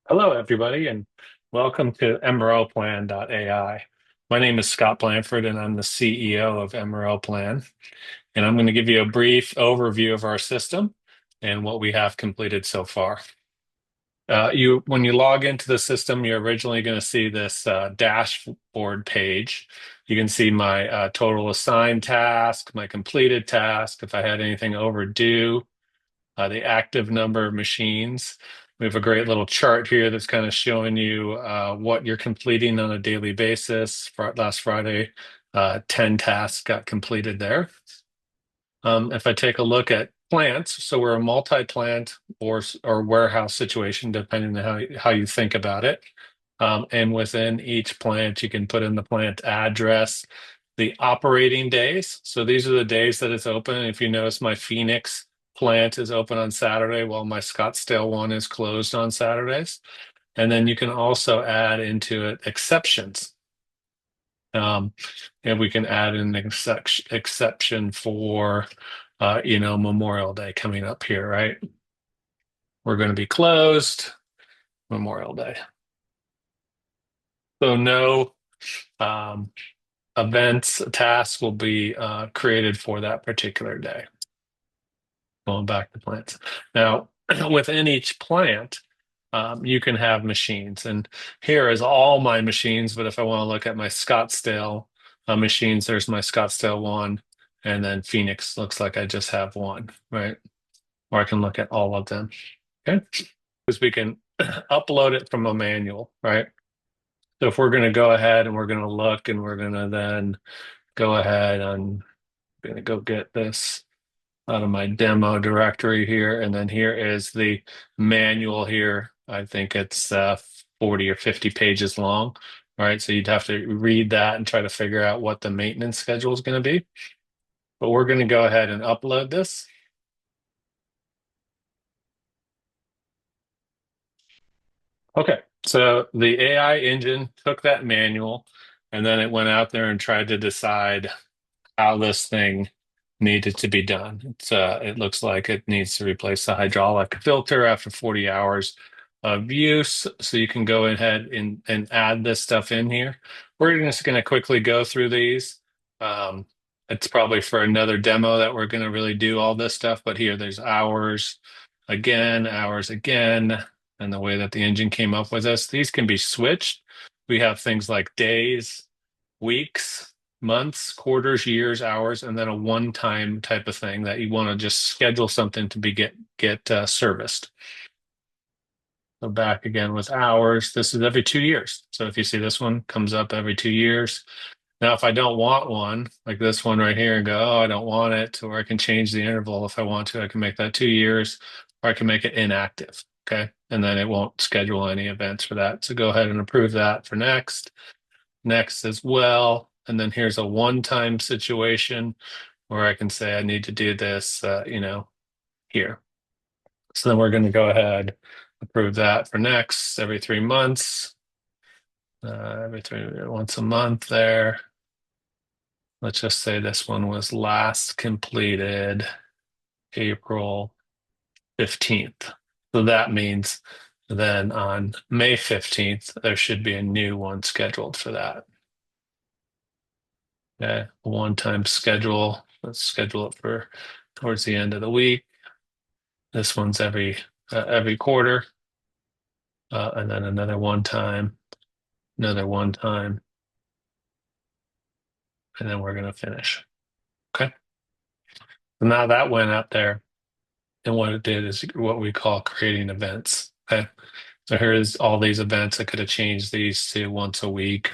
Hello, everybody, and welcome to MRLPlan.ai. My name is Scott Blanford, and I'm the CEO of MRL Plan. And I'm going to give you a brief overview of our system and what we have completed so far. When you log into the system, you're originally going to see this dashboard page. You can see my total assigned task, my completed task, if I had anything overdue, the active number of machines. We have a great little chart here that's kind of showing you what you're completing on a daily basis. Last Friday, 10 tasks got completed there. If I take a look at plants, so we're a multi-plant or warehouse situation, depending on how you think about it. And within each plant, you can put in the plant address, the operating days. So these are the days that it's open. If you notice, my Phoenix plant is open on Saturday, while my Scottsdale one is closed on Saturdays. And then you can also add into it exceptions. And we can add an exception for, Memorial Day coming up here, right? We're going to be closed Memorial Day. So no um, events, tasks will be created for that particular day. Going back to plants. Now, within each plant, you can have machines. And here is all my machines. But if I want to look at my Scottsdale machines, there's my Scottsdale one. And then Phoenix looks like I just have one, right? Or I can look at all of them. Okay. Because we can upload it from a manual, right? So if we're going to go ahead and we're going to look and we're going to then go ahead and I'm going to go get this out of my demo directory here. And then here is the manual here. I think it's 40 or 50 pages long. All right. So you'd have to read that and try to figure out what the maintenance schedule is going to be. But we're going to go ahead and upload this. Okay. So the AI engine took that manual and then it went out there and tried to decide how this thing needed to be done. It looks like it needs to replace the hydraulic filter after 40 hours of use. So you can go ahead and add this stuff in here. We're just going to quickly go through these. Um, it's probably for another demo that we're going to really do all this stuff. But here, there's hours again, and the way that the engine came up with this. These can be switched. We have things like days, weeks, months, quarters, years, hours, and then a one-time type of thing that you want to just schedule something to be get serviced. So back again with hours. This is every 2 years. So if you see this one comes up every 2 years. Now, if I don't want one, like this one right here, and go, oh, I don't want it, or I can change the interval if I want to. I can make that 2 years, or I can make it inactive. Okay. And then it won't schedule any events for that. So go ahead and approve that for next. Next as well. And then here's a one-time situation where I can say I need to do this, here. So then we're going to go ahead, approve that for next every 3 months, once a month there. Let's just say this one was last completed April 15th. So that means then on May 15th, there should be a new one scheduled for that. Okay, one-time schedule. Let's schedule it for towards the end of the week. This one's every quarter, and then another one time, another one time, and then we're going to finish. Okay. So now that went out there, and what it did is what we call creating events. Okay. So here's all these events. I could have changed these to once a week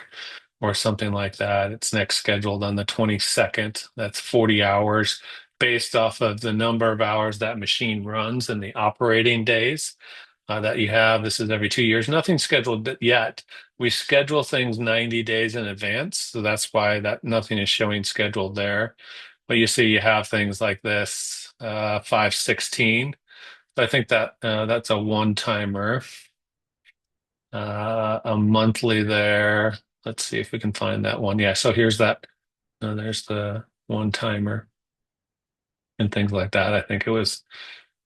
or something like that. It's next scheduled on the 22nd. That's 40 hours based off of the number of hours that machine runs and the operating days that you have. This is every 2 years. Nothing scheduled yet. We schedule things 90 days in advance. So that's why that nothing is showing scheduled there. But you see, you have things like this 5/16. I think that that's a one-timer. A monthly there. Let's see if we can find that one. Yeah, so here's that. There's the one-timer and things like that. I think it was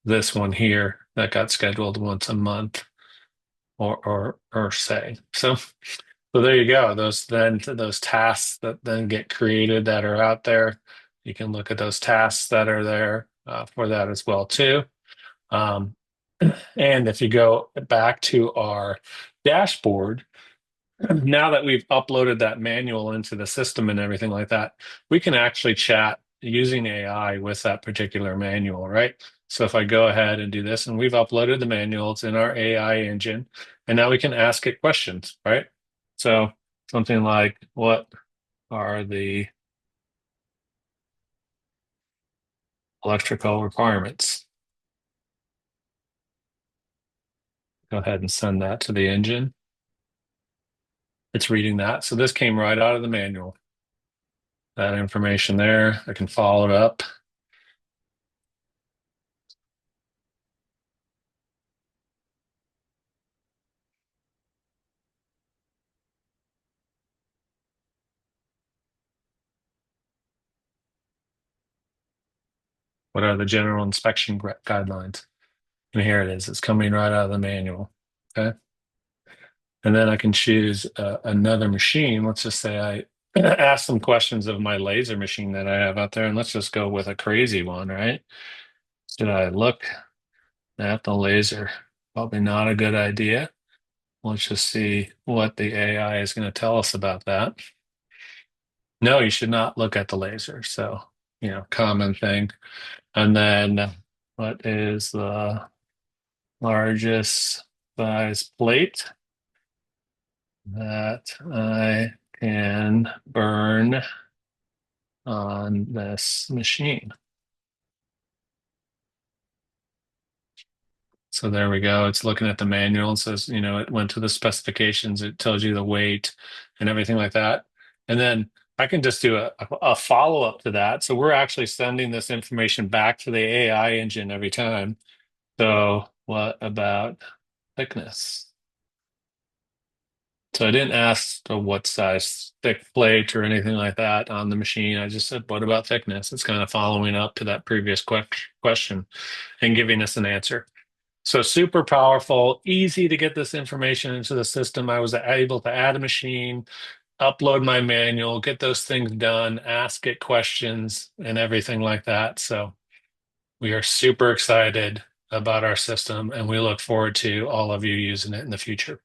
this one here that got scheduled once a month. or say. So there you go. Those tasks that then get created that are out there. You can look at those tasks that are there for that as well too. Um, and if you go back to our dashboard, now that we've uploaded that manual into the system and everything like that, we can actually chat using AI with that particular manual, right? So if I go ahead and do this, and we've uploaded the manual, it's in our AI engine, and now we can ask it questions, right? So something like, what are the electrical requirements? Go ahead and send that to the engine. It's reading that. So this came right out of the manual. That information there, I can follow it up. What are the general inspection guidelines? And here it is. It's coming right out of the manual. Okay. And then I can choose another machine. Let's just say I ask some questions of my laser machine that I have out there, and let's just go with a crazy one, right? Should I look at the laser? Probably not a good idea. Let's just see what the AI is going to tell us about that. No, you should not look at the laser. So, common thing. And then what is the largest size plate that I can burn on this machine? So there we go. It's looking at the manual. It says, it went to the specifications. It tells you the weight and everything like that. And then I can just do a follow-up to that. So we're actually sending this information back to the AI engine every time. So what about thickness? So I didn't ask for what size thick plate or anything like that on the machine. I just said, what about thickness? It's kind of following up to that previous question and giving us an answer. So super powerful, easy to get this information into the system. I was able to add a machine, upload my manual, get those things done, ask it questions and everything like that. So we are super excited about our system and we look forward to all of you using it in the future.